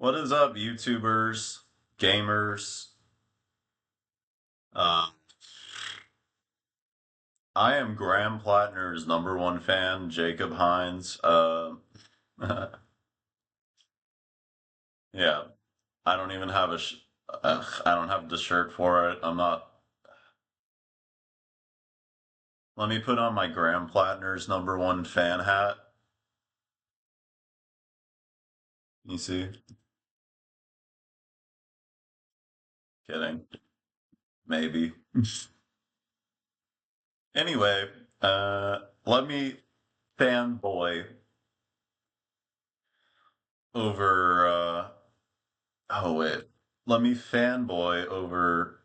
What is up, YouTubers, gamers? Uh, I am Graham Platner's #1 fan, Jacob Hines. Yeah, I don't even have I don't have the shirt for it. I'm not. Let me put on my Graham Platner's #1 fan hat. You see? Kidding. Maybe. Anyway, let me fanboy over. Oh wait, let me fanboy over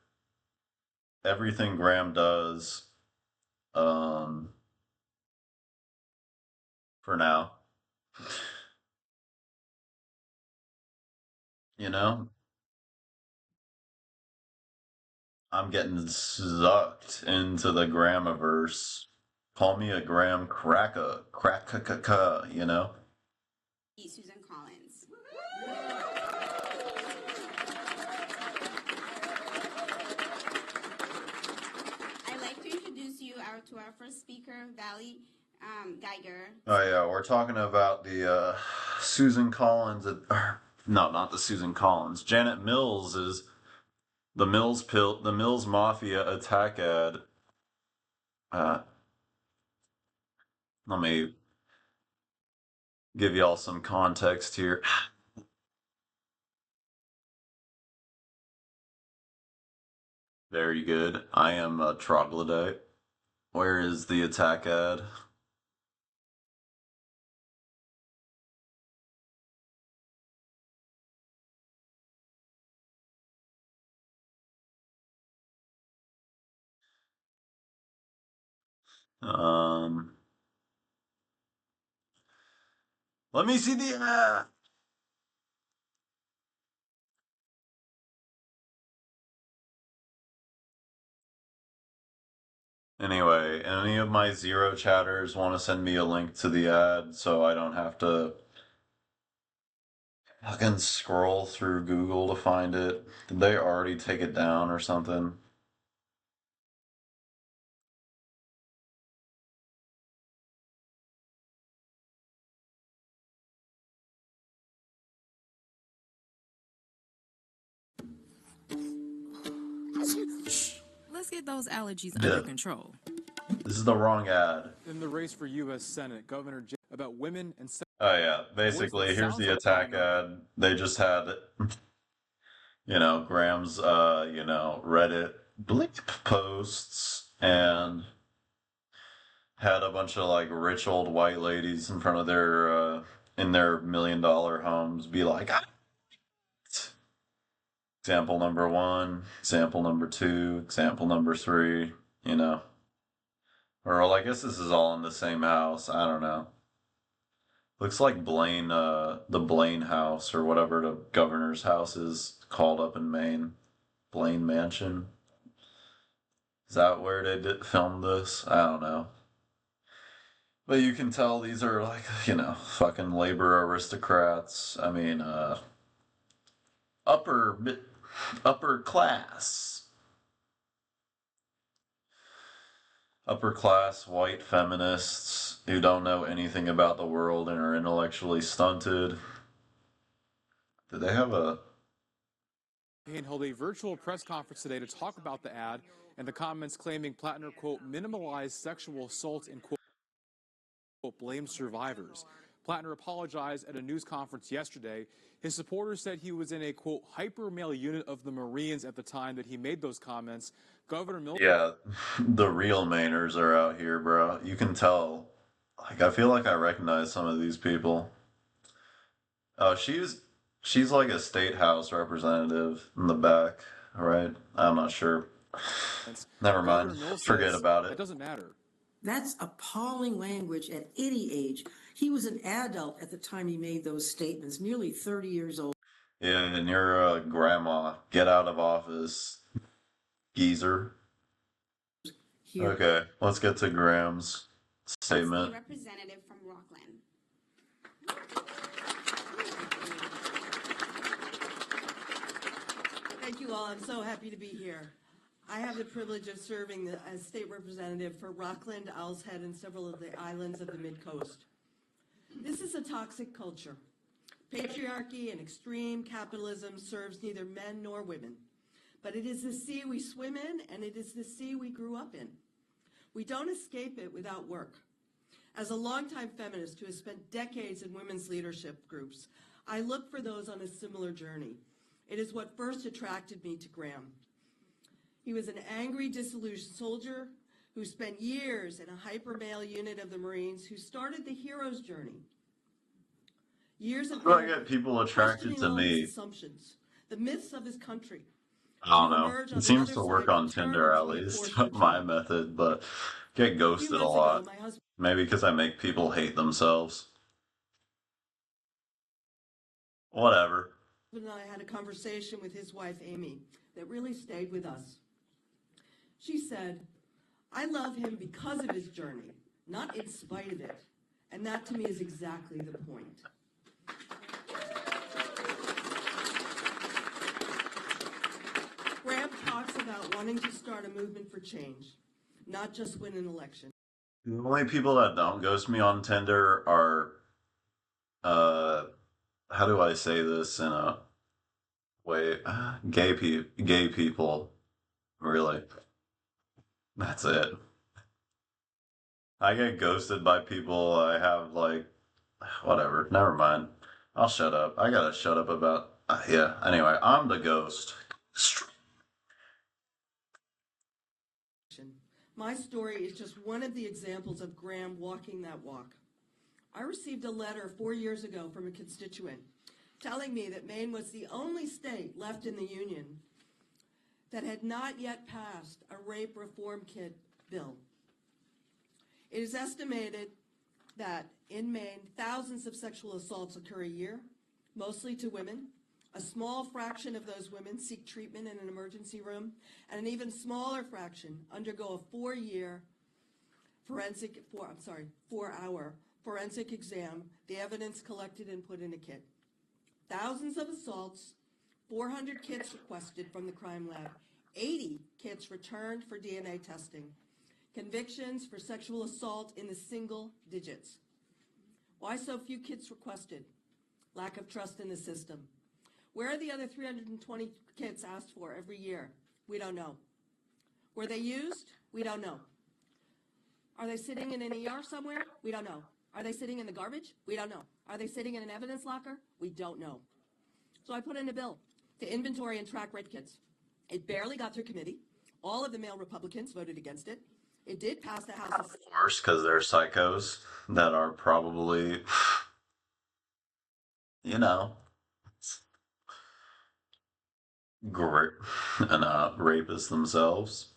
everything Graham does. Um, for now, you know, I'm getting sucked into the Gramiverse. Call me a Graham crack-a-ka, you know? Susan Collins. I'd like to introduce you to our first speaker, Valley Geiger. Oh yeah, we're talking about the Susan Collins, no, not the Susan Collins. Janet Mills is the Mills Mafia attack ad. Uh, Let me give y'all some context here. Very good. I am a troglodyte. Where is the attack ad? Um, Let me see the ad. Anyway, any of my zero chatters want to send me a link to the ad so I don't have to fucking scroll through Google to find it? Did they already take it down or something? Let's get those allergies under control. This is the wrong ad. In the race for U.S. Senate, Governor about women and Oh yeah, basically, here's the attack ad. They just had, Graham's, Reddit bleep posts and had a bunch of like rich old white ladies in front of in their $1 million homes be like, ah! Example number 1, example number 2, example number 3, Or well, I guess this is all in the same house. I don't know. Looks like the Blaine house or whatever the governor's house is called up in Maine. Blaine Mansion. Is that where they filmed this? I don't know. But you can tell these are like, fucking labor aristocrats. I mean, upper class. Upper class white feminists who don't know anything about the world and are intellectually stunted. Did they have a... held a virtual press conference today to talk about the ad and the comments claiming Platner, quote, minimalized sexual assault and, quote, blame survivors. Platner apologized at a news conference yesterday. His supporters said he was in a, quote, hyper male unit of the Marines at the time that he made those comments. Governor Miller... Yeah, the real Mainers are out here, bro. You can tell. Like, I feel like I recognize some of these people. Oh, she's like a state house representative in the back, right? I'm not sure. Never mind. Forget about it. It doesn't matter. That's appalling language at any age. He was an adult at the time he made those statements, nearly 30 years old. Yeah, and you're a grandma. Get out of office, geezer. Here. Okay, let's get to Graham's statement. Representative from Rockland. you all. I'm so happy to be here. I have the privilege of serving as state representative for Rockland, Owl's Head, and several of the islands of the Mid-Coast. This is a toxic culture. Patriarchy and extreme capitalism serves neither men nor women. But it is the sea we swim in, and it is the sea we grew up in. We don't escape it without work. As a longtime feminist who has spent decades in women's leadership groups, I look for those on a similar journey. It is what first attracted me to Graham. He was an angry, disillusioned soldier who spent years in a hyper-male unit of the Marines who started the hero's journey. Years of I get people attracted questioning to all his me. assumptions, the myths of his country. I don't To know. emerge It on the seems other to work side on Tinder determined at to be a least, force for my change. method, but get A few ghosted a months ago, lot. my husband Maybe because I make people hate themselves. Whatever. and I had a conversation with his wife, Amy, that really stayed with us. She said, I love him because of his journey, not in spite of it. And that to me is exactly the point. Graham talks about wanting to start a movement for change, not just win an election. The only people that don't ghost me on Tinder are, uh, how do I say this in a way? Gay people. Really. That's it. I get ghosted by people I have, like, whatever. Never mind. I'll shut up. I gotta shut up about. Yeah. Anyway, I'm the ghost. My story is just one of the examples of Graham walking that walk. I received a letter 4 years ago from a constituent telling me that Maine was the only state left in the Union that had not yet passed a rape reform kit bill. It is estimated that in Maine, thousands of sexual assaults occur a year, mostly to women. A small fraction of those women seek treatment in an emergency room, and an even smaller fraction undergo a 4-hour forensic exam, the evidence collected and put in a kit. Thousands of assaults, 400 kits requested from the crime lab, 80 kits returned for DNA testing. Convictions for sexual assault in the single digits. Why so few kits requested? Lack of trust in the system. Where are the other 320 kits asked for every year? We don't know. Were they used? We don't know. Are they sitting in an ER somewhere? We don't know. Are they sitting in the garbage? We don't know. Are they sitting in an evidence locker? We don't know. So I put in a bill to inventory and track red kits. It barely got through committee. All of the male Republicans voted against it. It did pass the House of Worse, because they're psychos that are probably, you know, great and rapists themselves,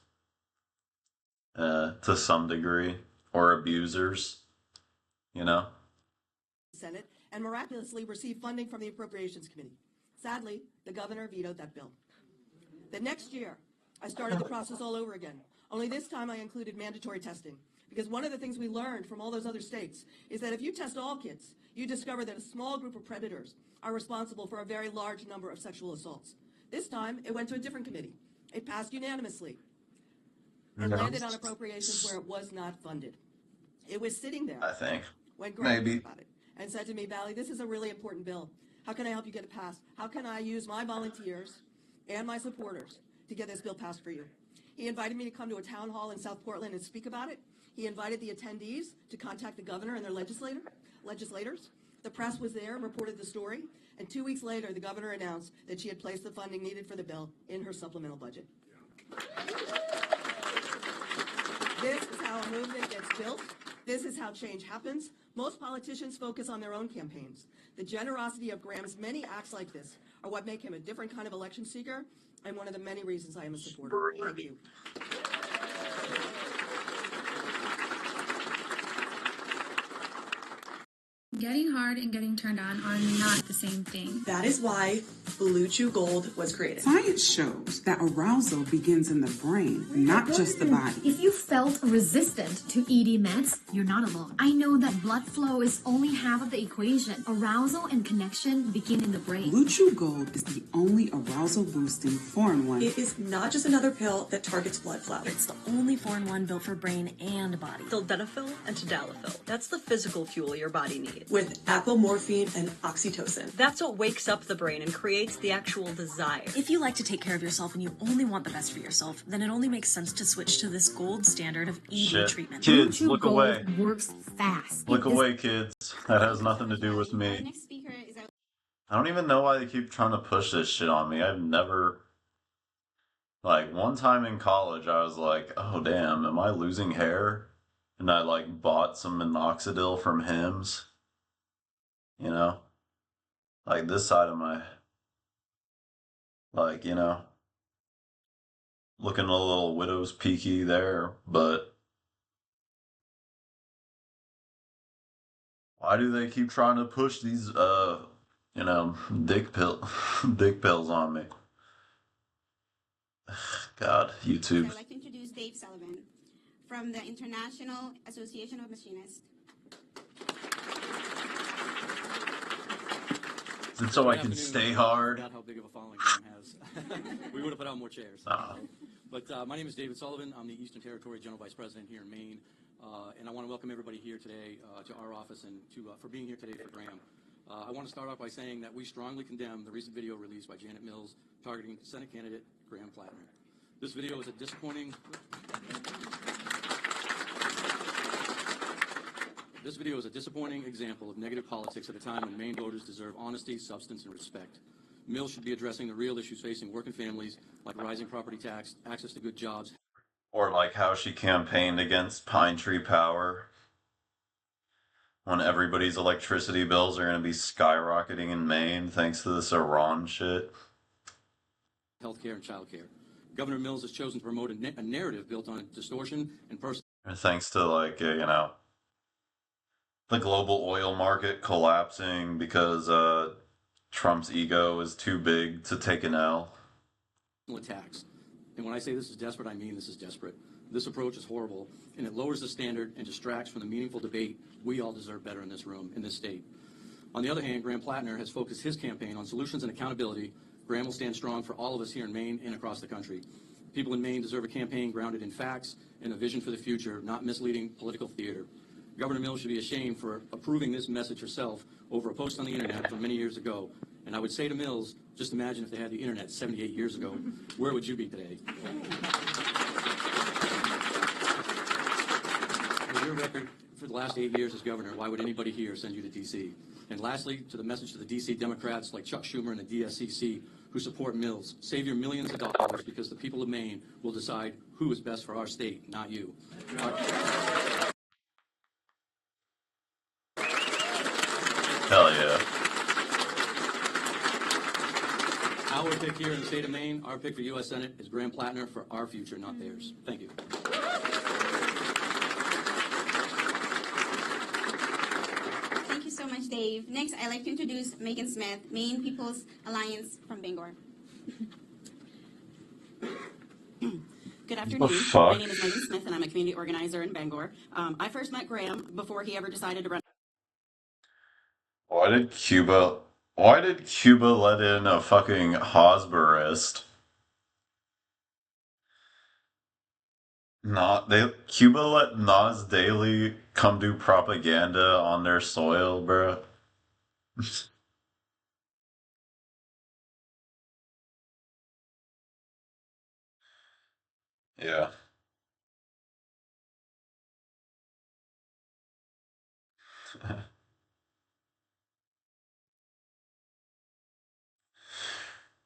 to some degree, or abusers, you know. Senate and miraculously received funding from the Appropriations Committee. Sadly, the governor vetoed that bill. The next year, I started the process all over again. Only this time I included mandatory testing. Because one of the things we learned from all those other states is that if you test all kids, you discover that a small group of predators are responsible for a very large number of sexual assaults. This time, it went to a different committee. It passed unanimously and landed on appropriations where it was not funded. It was sitting there I think. when Graham heard Maybe. about it and said to me, Valley, this is a really important bill. How can I help you get it passed? How can I use my volunteers and my supporters to get this bill passed for you? He invited me to come to a town hall in South Portland and speak about it. He invited the attendees to contact the governor and their legislators. The press was there and reported the story. And 2 weeks later, the governor announced that she had placed the funding needed for the bill in her supplemental budget. This is how a movement gets built. This is how change happens. Most politicians focus on their own campaigns. The generosity of Graham's many acts like this are what make him a different kind of election seeker and one of the many reasons I am a supporter. Thank you. Getting hard and getting turned on are not the same thing. That is why Blue Chew Gold was created. Science shows that arousal begins in the brain, not just the body. If you felt resistant to ED meds, you're not alone. I know that blood flow is only half of the equation. Arousal and connection begin in the brain. Blue Chew Gold is the only arousal boosting 4-in-1. It is not just another pill that targets blood flow. It's the only 4-in-1 built for brain and body. Sildenafil and tadalafil. That's the physical fuel your body needs. With apomorphine and oxytocin. That's what wakes up the brain and creates the actual desire. If you like to take care of yourself and you only want the best for yourself, then it only makes sense to switch to this gold standard of ED treatment. Kids, look away. Works fast. Look away, kids. That has nothing to do with me. Next speaker is I don't even know why they keep trying to push this shit on me. I've never... Like, one time in college, I was like, oh, damn, am I losing hair? And I, like, bought some minoxidil from Hims. You know? Like, this side of my... Like, you know... Looking a little widow's peaky there, but... Why do they keep trying to push these, you know, dick pills on me? God, YouTube. I'd like to introduce Dave Sullivan from the International Association of Machinists. Is it so I can stay hard? About how big of a following Graham has. We would have put out more chairs. But my name is David Sullivan. I'm the Eastern Territory General Vice President here in Maine. And I want to welcome everybody here today to our office and for being here today for Graham. I want to start off by saying that we strongly condemn the recent video released by Janet Mills targeting Senate candidate Graham Platner. This video is a disappointing... This video is a disappointing example of negative politics at a time when Maine voters deserve honesty, substance, and respect. Mills should be addressing the real issues facing working families, like rising property tax, access to good jobs. Or like how she campaigned against Pine Tree Power when everybody's electricity bills are going to be skyrocketing in Maine thanks to this Iran shit. Healthcare and childcare. Governor Mills has chosen to promote a narrative built on distortion and personal... Thanks to, like, you know, the global oil market collapsing because Trump's ego is too big to take an L. Attacks. And when I say this is desperate, I mean this is desperate. This approach is horrible, and it lowers the standard and distracts from the meaningful debate we all deserve better in this room, in this state. On the other hand, Graham Platner has focused his campaign on solutions and accountability. Graham will stand strong for all of us here in Maine and across the country. People in Maine deserve a campaign grounded in facts and a vision for the future, not misleading political theater. Governor Mills should be ashamed for approving this message herself over a post on the internet from many years ago. And I would say to Mills, just imagine if they had the internet 78 years ago. Where would you be today? For your record, for the last 8 years as governor, why would anybody here send you to D.C.? And lastly, to the message to the D.C. Democrats like Chuck Schumer and the DSCC who support Mills, save your millions of dollars because the people of Maine will decide who is best for our state, not you. Hell yeah. Our pick here in the state of Maine, our pick for U.S. Senate is Graham Platner for our future, not theirs. Thank you. Thank you so much, Dave. Next, I'd like to introduce Megan Smith, Maine People's Alliance from Bangor. Good afternoon. My name is Megan Smith, and I'm a community organizer in Bangor. I first met Graham before he ever decided to run. Why did Cuba let in a fucking Hosberist? Cuba let Nas Daily come do propaganda on their soil, bro. Yeah.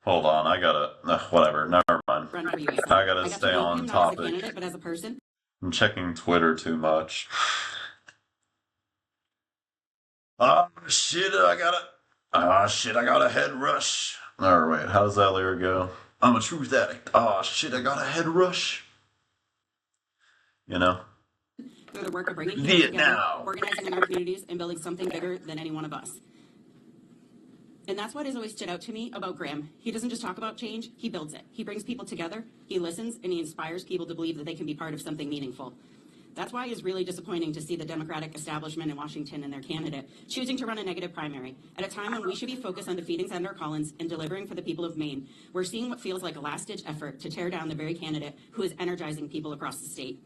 Hold on, I gotta... whatever, never mind. I gotta stay on topic. But as a person, I'm checking Twitter too much. Oh shit, I got a head rush. Or wait, how does that lyric go? I'm a truth addict. Oh shit, I got a head rush. You know? through the work of bringing people together, organizing in our communities, and building something bigger than any one of us. And that's what has always stood out to me about Graham. He doesn't just talk about change, he builds it. He brings people together, he listens, and he inspires people to believe that they can be part of something meaningful. That's why it's really disappointing to see the Democratic establishment in Washington and their candidate choosing to run a negative primary at a time when we should be focused on defeating Senator Collins and delivering for the people of Maine. We're seeing what feels like a last-ditch effort to tear down the very candidate who is energizing people across the state.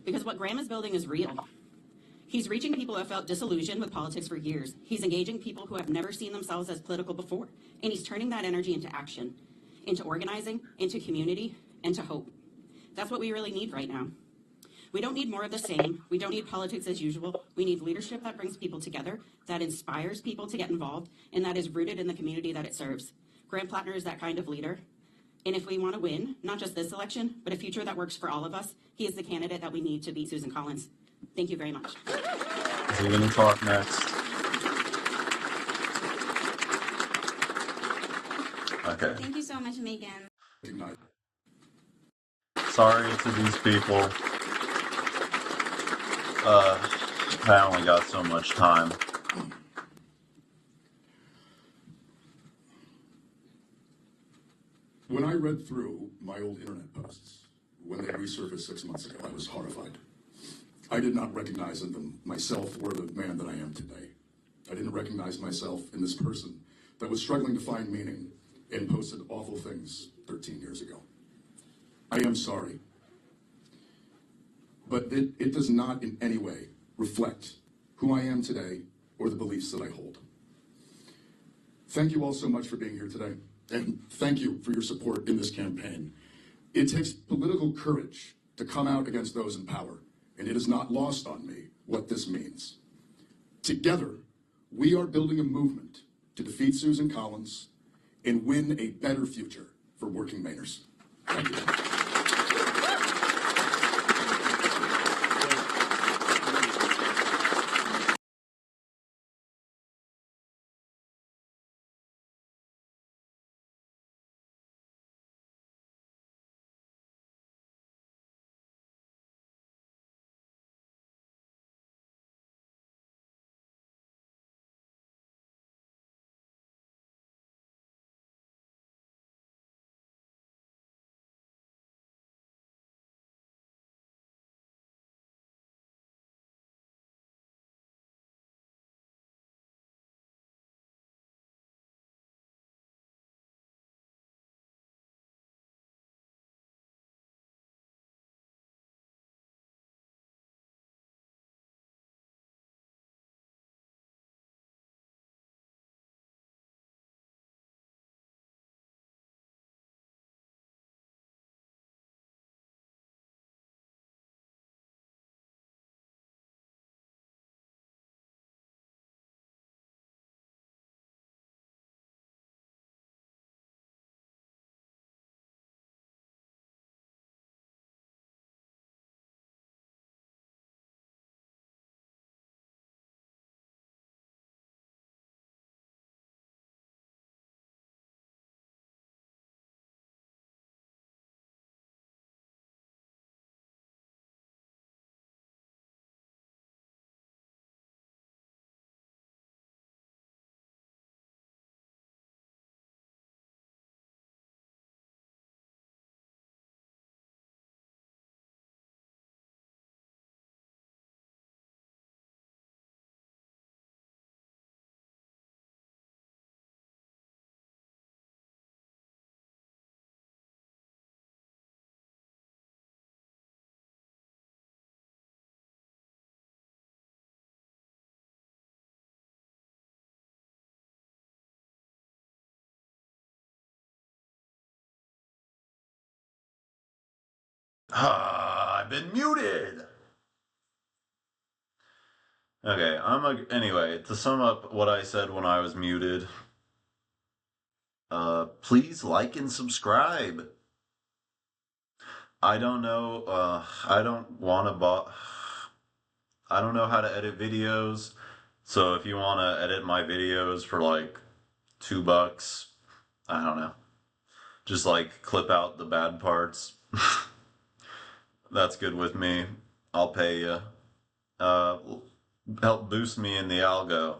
Because what Graham is building is real. He's reaching people who have felt disillusioned with politics for years. He's engaging people who have never seen themselves as political before. And he's turning that energy into action, into organizing, into community, and to hope. That's what we really need right now. We don't need more of the same. We don't need politics as usual. We need leadership that brings people together, that inspires people to get involved, and that is rooted in the community that it serves. Graham Platner is that kind of leader. And if we want to win, not just this election, but a future that works for all of us, he is the candidate that we need to beat Susan Collins. Thank you very much. Is he going to talk next? Okay. Thank you so much, Megan. Sorry to these people. I only got so much time. When I read through my old internet posts, when they resurfaced 6 months ago, I was horrified. I did not recognize in them myself or the man that I am today. I didn't recognize myself in this person that was struggling to find meaning and posted awful things 13 years ago. I am sorry. But it does not in any way reflect who I am today or the beliefs that I hold. Thank you all so much for being here today, and thank you for your support in this campaign. It takes political courage to come out against those in power, and it is not lost on me what this means. Together, we are building a movement to defeat Susan Collins and win a better future for working Mainers. Thank you. I've been muted. Okay, anyway, to sum up what I said when I was muted, please like and subscribe. I don't know, I don't know how to edit videos, so if you want to edit my videos for like $2, I don't know, just like clip out the bad parts. That's good with me. I'll pay you. help boost me in the algo.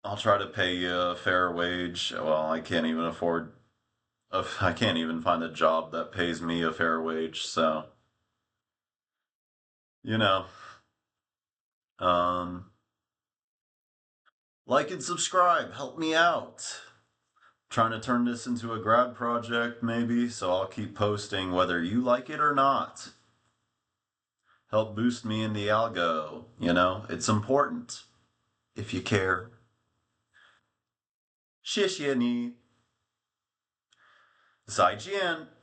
I'll try to pay you a fair wage. Well, I can't even afford. I can't even find a job that pays me a fair wage. So, you know, um, like and subscribe. Help me out. Trying to turn this into a grad project, maybe. So I'll keep posting whether you like it or not. Help boost me in the algo. You know, it's important if you care. 谢谢你，再见。